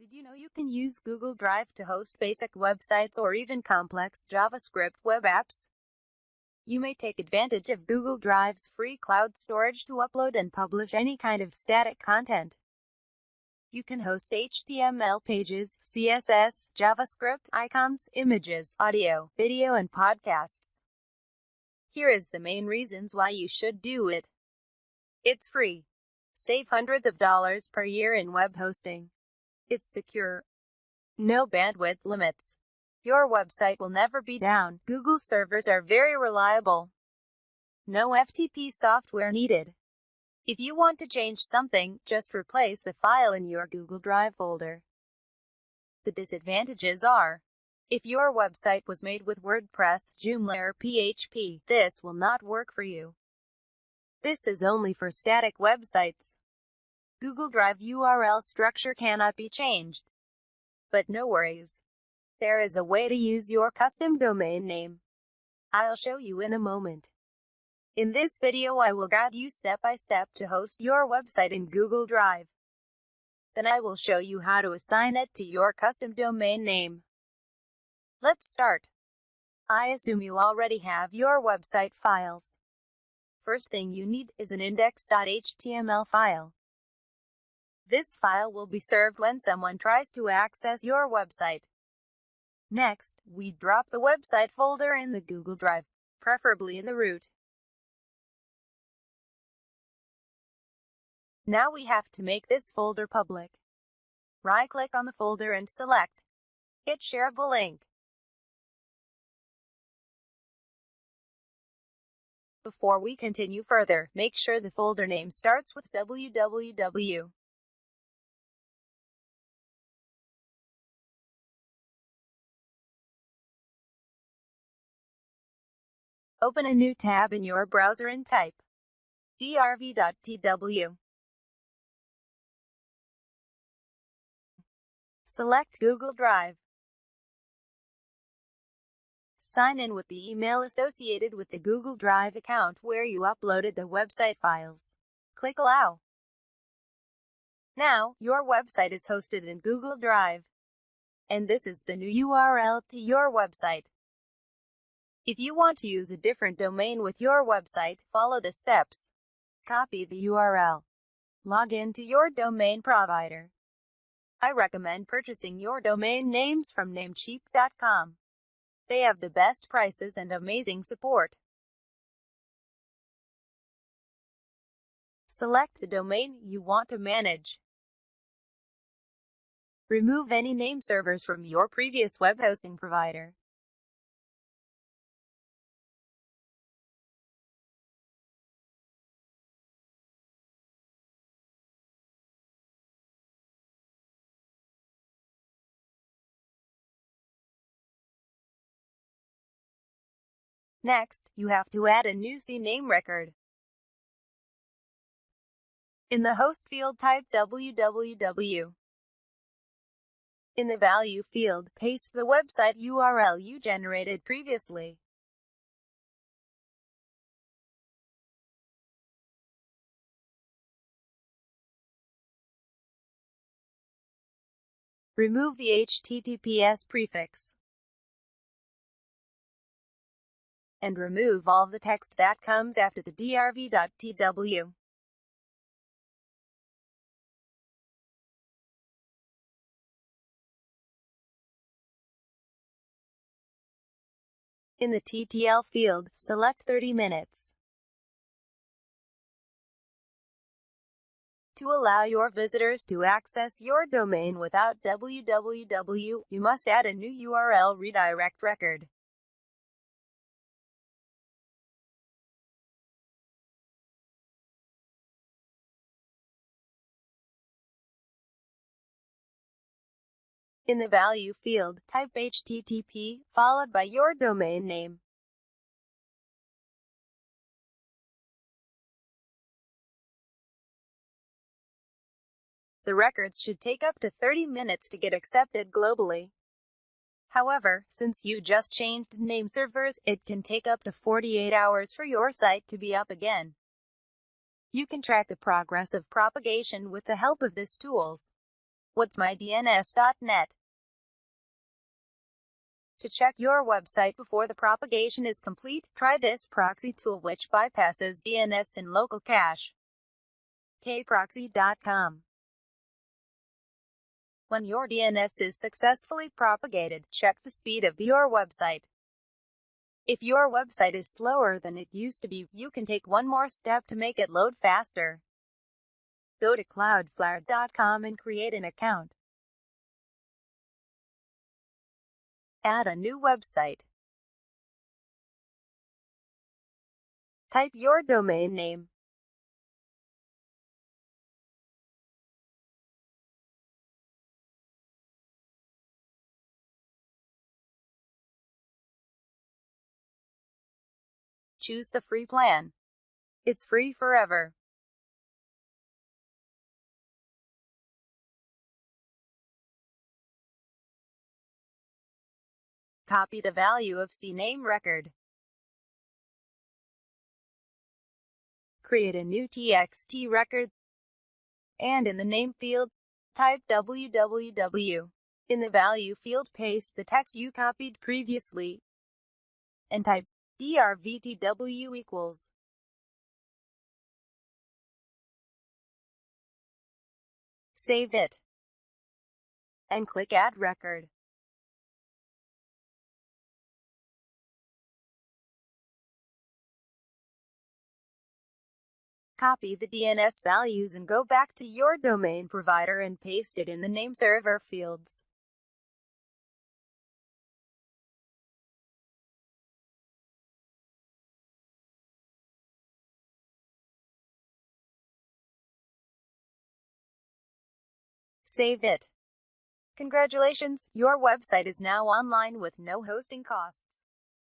Did you know you can use Google Drive to host basic websites or even complex JavaScript web apps? You may take advantage of Google Drive's free cloud storage to upload and publish any kind of static content. You can host HTML pages, CSS, JavaScript, icons, images, audio, video, and podcasts. Here is the main reasons why you should do it. It's free. Save hundreds of dollars per year in web hosting. It's secure. No bandwidth limits. Your website will never be down. Google servers are very reliable. No FTP software needed. If you want to change something, just replace the file in your Google Drive folder. The disadvantages are: if your website was made with WordPress, Joomla, or PHP, this will not work for you. This is only for static websites. Google Drive URL structure cannot be changed. But no worries. There is a way to use your custom domain name. I'll show you in a moment. In this video I will guide you step by step to host your website in Google Drive. Then I will show you how to assign it to your custom domain name. Let's start. I assume you already have your website files. First thing you need is an index.html file. This file will be served when someone tries to access your website. Next, we drop the website folder in the Google Drive, preferably in the root. Now we have to make this folder public. Right-click on the folder and select Get Shareable Link. Before we continue further, make sure the folder name starts with www. Open a new tab in your browser and type drv.tw. Select Google Drive. Sign in with the email associated with the Google Drive account where you uploaded the website files. Click Allow. Now, your website is hosted in Google Drive. And this is the new URL to your website. If you want to use a different domain with your website, follow the steps. Copy the URL. Log in to your domain provider. I recommend purchasing your domain names from Namecheap.com. They have the best prices and amazing support. Select the domain you want to manage. Remove any name servers from your previous web hosting provider. Next, you have to add a new CNAME record. In the host field, type www. In the value field, paste the website URL you generated previously. Remove the HTTPS prefix. And remove all the text that comes after the drv.tw. In the TTL field, select 30 minutes. To allow your visitors to access your domain without www, you must add a new URL redirect record. In the value field, type HTTP, followed by your domain name. The records should take up to 30 minutes to get accepted globally. However, since you just changed name servers, it can take up to 48 hours for your site to be up again. You can track the progress of propagation with the help of these tools. What's mydns.net? To check your website before the propagation is complete, try this proxy tool which bypasses DNS and local cache. kproxy.com. When your DNS is successfully propagated, check the speed of your website. If your website is slower than it used to be, you can take one more step to make it load faster. Go to cloudflare.com and create an account. Add a new website. Type your domain name. Choose the free plan. It's free forever. Copy the value of CNAME record. Create a new TXT record, and in the name field, type www. In the value field, paste the text you copied previously, and type drvtw equals. Save it, and click Add Record. Copy the DNS values and go back to your domain provider and paste it in the name server fields. Save it. Congratulations, your website is now online with no hosting costs.